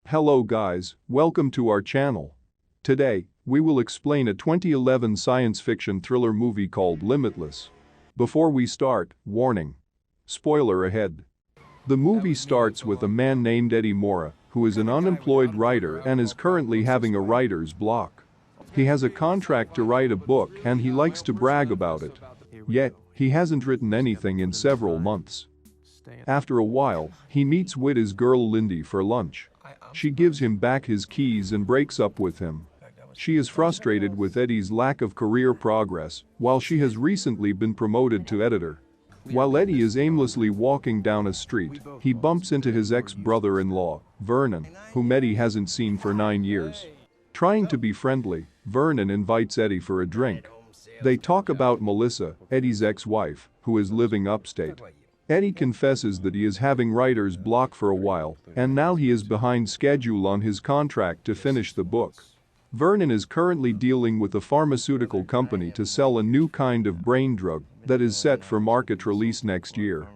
Hello guys, welcome to our channel. Today, we will explain a 2011 science fiction thriller movie called Limitless. Before we start, warning. Spoiler ahead. The movie starts with a man named Eddie Mora, who is an unemployed writer and is currently having a writer's block. He has a contract to write a book and he likes to brag about it. Yet, he hasn't written anything in several months. After a while, he meets with his girl Lindy for lunch. She gives him back his keys and breaks up with him. She is frustrated with Eddie's lack of career progress, while she has recently been promoted to editor. While Eddie is aimlessly walking down a street, he bumps into his ex-brother-in-law, Vernon, whom Eddie hasn't seen for 9 years. Trying to be friendly, Vernon invites Eddie for a drink. They talk about Melissa, Eddie's ex-wife, who is living upstate. Eddie confesses that he is having writer's block for a while, and now he is behind schedule on his contract to finish the book. Vernon is currently dealing with a pharmaceutical company to sell a new kind of brain drug that is set for market release next year.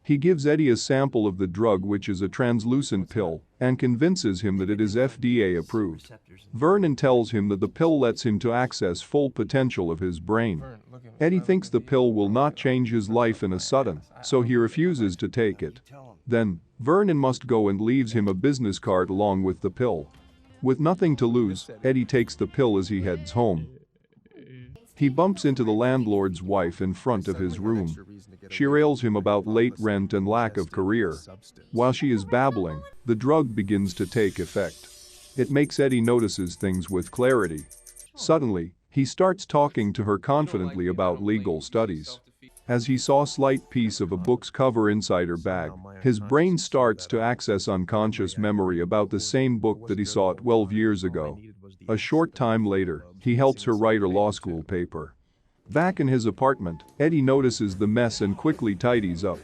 He gives Eddie a sample of the drug, which is a translucent pill, and convinces him that it is FDA approved. Vernon tells him that the pill lets him to access full potential of his brain. Eddie thinks the pill will not change his life in a sudden, so he refuses to take it. Then, Vernon must go and leaves him a business card along with the pill. With nothing to lose, Eddie takes the pill as he heads home. He bumps into the landlord's wife in front of his room. She rails him about late rent and lack of career. While she is babbling, the drug begins to take effect. It makes Eddie notices things with clarity. Suddenly, he starts talking to her confidently about legal studies. As he saw a slight piece of a book's cover inside her bag, his brain starts to access unconscious memory about the same book that he saw 12 years ago. A short time later, he helps her write a law school paper. Back in his apartment, Eddie notices the mess and quickly tidies up.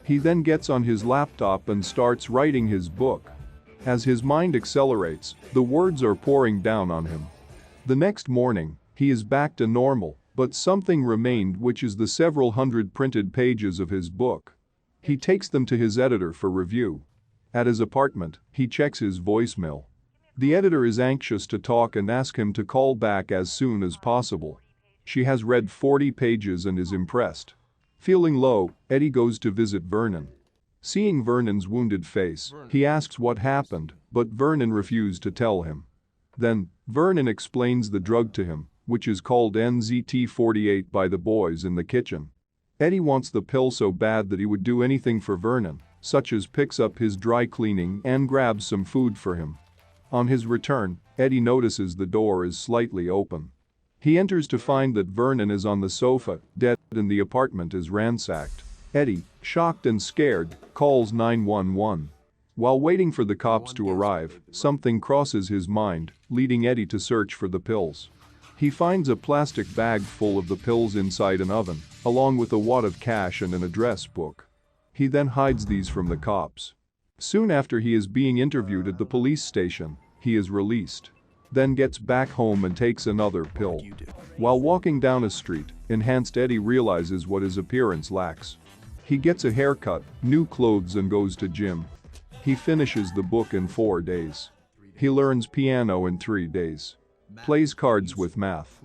He then gets on his laptop and starts writing his book. As his mind accelerates, the words are pouring down on him. The next morning, he is back to normal, but something remained, which is the several hundred printed pages of his book. He takes them to his editor for review. At his apartment, he checks his voicemail. The editor is anxious to talk and asks him to call back as soon as possible. She has read 40 pages and is impressed. Feeling low, Eddie goes to visit Vernon. Seeing Vernon's wounded face, he asks what happened, but Vernon refused to tell him. Then, Vernon explains the drug to him, which is called NZT-48 by the boys in the kitchen. Eddie wants the pill so bad that he would do anything for Vernon, such as picks up his dry cleaning and grabs some food for him. On his return, Eddie notices the door is slightly open. He enters to find that Vernon is on the sofa, dead, and the apartment is ransacked. Eddie, shocked and scared, calls 911. While waiting for the cops to arrive, something crosses his mind, leading Eddie to search for the pills. He finds a plastic bag full of the pills inside an oven, along with a wad of cash and an address book. He then hides these from the cops. Soon after he is being interviewed at the police station, he is released. Then gets back home and takes another pill. While walking down a street, enhanced Eddie realizes what his appearance lacks. He gets a haircut, new clothes and goes to gym. He finishes the book in 4 days. He learns piano in 3 days. Plays cards with math.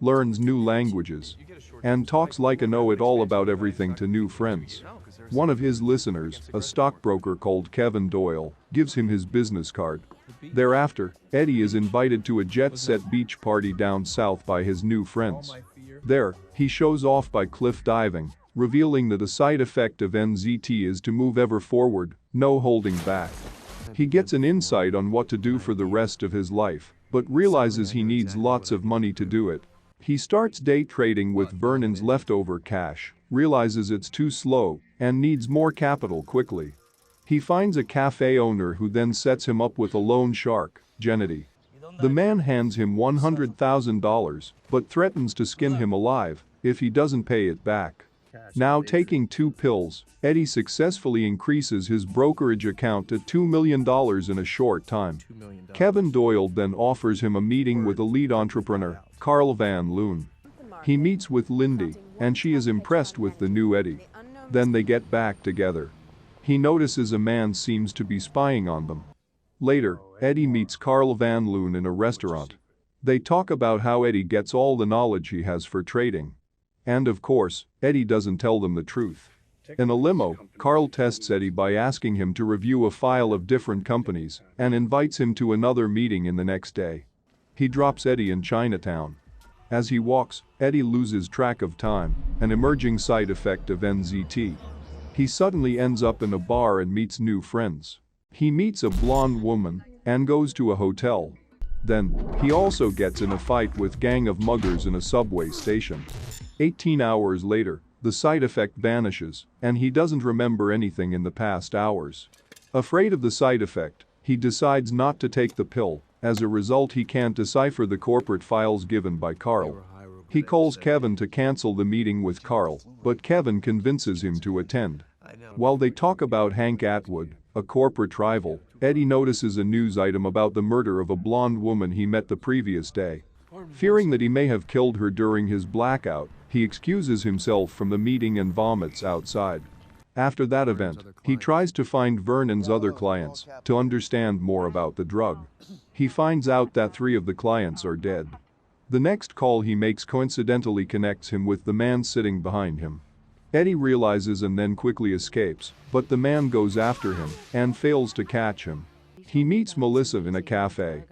Learns new languages. And talks like a know-it-all about everything to new friends. One of his listeners, a stockbroker called Kevin Doyle, gives him his business card. Thereafter, Eddie is invited to a jet-set beach party down south by his new friends. There, he shows off by cliff diving, revealing that a side effect of NZT is to move ever forward, no holding back. He gets an insight on what to do for the rest of his life, but realizes he needs lots of money to do it. He starts day trading with Vernon's leftover cash, realizes it's too slow, and needs more capital quickly. He finds a cafe owner who then sets him up with a loan shark, Gennady. The man hands him $100,000, but threatens to skin him alive if he doesn't pay it back. Now taking 2 pills, Eddie successfully increases his brokerage account to $2 million in a short time. Kevin Doyle then offers him a meeting with a lead entrepreneur, Carl Van Loon. He meets with Lindy, and she is impressed with the new Eddie. Then they get back together. He notices a man seems to be spying on them. Later, Eddie meets Carl Van Loon in a restaurant. They talk about how Eddie gets all the knowledge he has for trading. And of course, Eddie doesn't tell them the truth. In a limo, Carl tests Eddie by asking him to review a file of different companies and invites him to another meeting in the next day. He drops Eddie in Chinatown. As he walks, Eddie loses track of time, an emerging side effect of NZT. He suddenly ends up in a bar and meets new friends. He meets a blonde woman and goes to a hotel. Then, he also gets in a fight with gang of muggers in a subway station. 18 hours later, the side effect vanishes, and he doesn't remember anything in the past hours. Afraid of the side effect, he decides not to take the pill. As a result, he can't decipher the corporate files given by Carl. He calls Kevin to cancel the meeting with Carl, but Kevin convinces him to attend. While they talk about Hank Atwood, a corporate rival, Eddie notices a news item about the murder of a blonde woman he met the previous day. Fearing that he may have killed her during his blackout, he excuses himself from the meeting and vomits outside. After that event, he tries to find Vernon's other clients to understand more about the drug. He finds out that 3 of the clients are dead. The next call he makes coincidentally connects him with the man sitting behind him. Eddie realizes and then quickly escapes, but the man goes after him and fails to catch him. He meets Melissa in a cafe.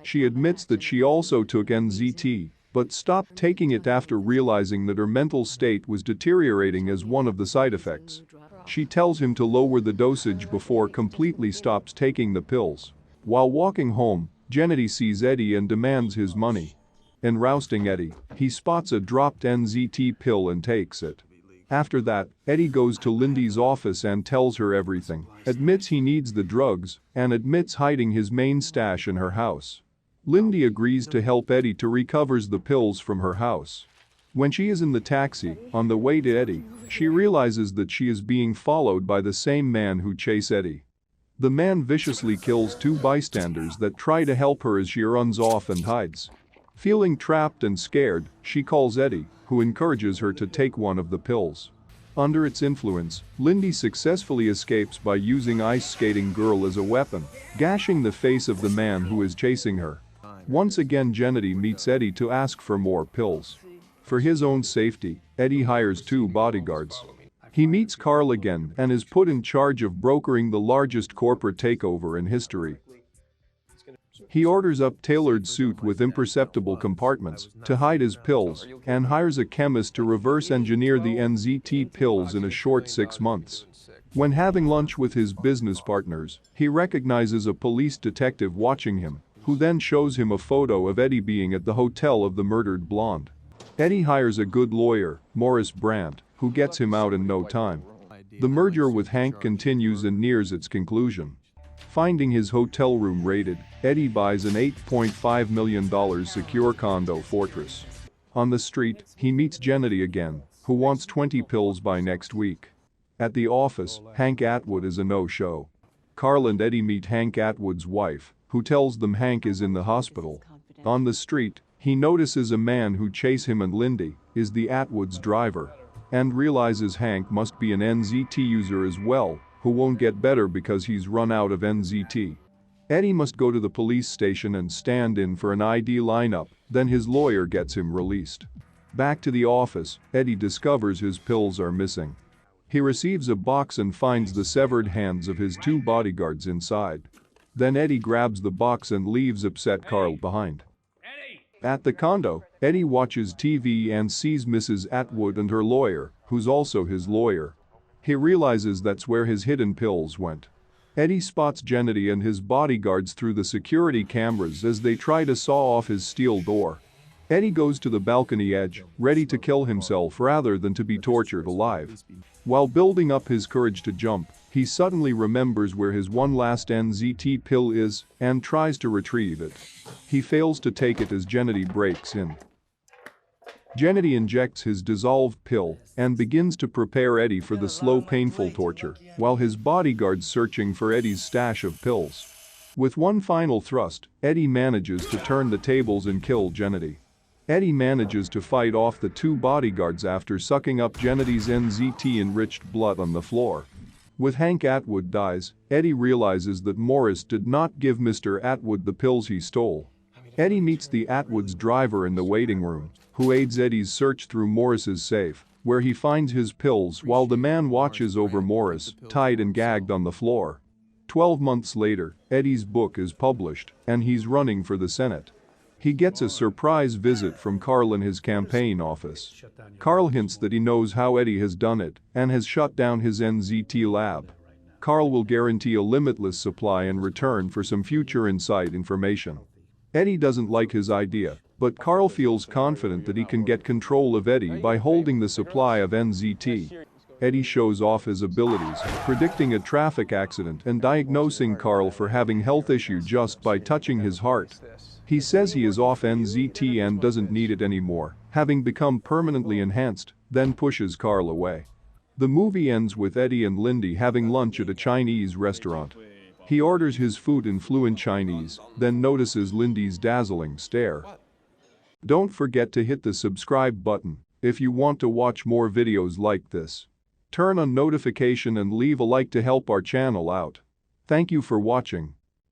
She admits that she also took NZT, but stopped taking it after realizing that her mental state was deteriorating as one of the side effects. She tells him to lower the dosage before completely stops taking the pills. While walking home, Gennady sees Eddie and demands his money. In rousting Eddie, he spots a dropped NZT pill and takes it. After that, Eddie goes to Lindy's office and tells her everything, admits he needs the drugs, and admits hiding his main stash in her house. Lindy agrees to help Eddie to recover the pills from her house. When she is in the taxi, on the way to Eddie, she realizes that she is being followed by the same man who chased Eddie. The man viciously kills 2 bystanders that try to help her as she runs off and hides. Feeling trapped and scared, she calls Eddie, who encourages her to take one of the pills. Under its influence, Lindy successfully escapes by using Ice Skating Girl as a weapon, gashing the face of the man who is chasing her. Once again, Gennady meets Eddie to ask for more pills. For his own safety, Eddie hires 2 bodyguards. He meets Carl again and is put in charge of brokering the largest corporate takeover in history. He orders a tailored suit with imperceptible compartments to hide his pills and hires a chemist to reverse engineer the NZT pills in a short 6 months. When having lunch with his business partners, he recognizes a police detective watching him, who then shows him a photo of Eddie being at the hotel of the murdered blonde. Eddie hires a good lawyer, Morris Brandt, who gets him out in no time. The merger with Hank continues and nears its conclusion. Finding his hotel room raided, Eddie buys an $8.5 million secure condo fortress. On the street, he meets Gennady again, who wants 20 pills by next week. At the office, Hank Atwood is a no-show. Carl and Eddie meet Hank Atwood's wife, who tells them Hank is in the hospital. On the street, he notices a man who chased him and Lindy is the Atwood's driver, and realizes Hank must be an NZT user as well, who won't get better because he's run out of NZT. Eddie must go to the police station and stand in for an ID lineup, then his lawyer gets him released. Back to the office, Eddie discovers his pills are missing. He receives a box and finds the severed hands of his 2 bodyguards inside. Then Eddie grabs the box and leaves upset Carl behind. At the condo, Eddie watches TV and sees Mrs. Atwood and her lawyer, who's also his lawyer. He realizes that's where his hidden pills went. Eddie spots Gennady and his bodyguards through the security cameras as they try to saw off his steel door. Eddie goes to the balcony edge, ready to kill himself rather than to be tortured alive. While building up his courage to jump, he suddenly remembers where his one last NZT pill is and tries to retrieve it. He fails to take it as Gennady breaks in. Gennady injects his dissolved pill and begins to prepare Eddie for the slow, painful torture, while his bodyguards searching for Eddie's stash of pills. With one final thrust, Eddie manages to turn the tables and kill Gennady. Eddie manages to fight off the 2 bodyguards after sucking up Gennady's NZT-enriched blood on the floor. With Hank Atwood dies, Eddie realizes that Morris did not give Mr. Atwood the pills he stole. Eddie meets the Atwood's driver in the waiting room, who aids Eddie's search through Morris's safe, where he finds his pills while the man watches over Morris, tied and gagged on the floor. 12 months later, Eddie's book is published, and he's running for the Senate. He gets a surprise visit from Carl in his campaign office. Carl hints that he knows how Eddie has done it and has shut down his NZT lab. Carl will guarantee a limitless supply in return for some future inside information. Eddie doesn't like his idea, but Carl feels confident that he can get control of Eddie by holding the supply of NZT. Eddie shows off his abilities, predicting a traffic accident and diagnosing Carl for having health issue just by touching his heart. He says he is off NZT and doesn't need it anymore, having become permanently enhanced, then pushes Carl away. The movie ends with Eddie and Lindy having lunch at a Chinese restaurant. He orders his food in fluent Chinese, then notices Lindy's dazzling stare. Don't forget to hit the subscribe button if you want to watch more videos like this. Turn on notification and leave a like to help our channel out. Thank you for watching.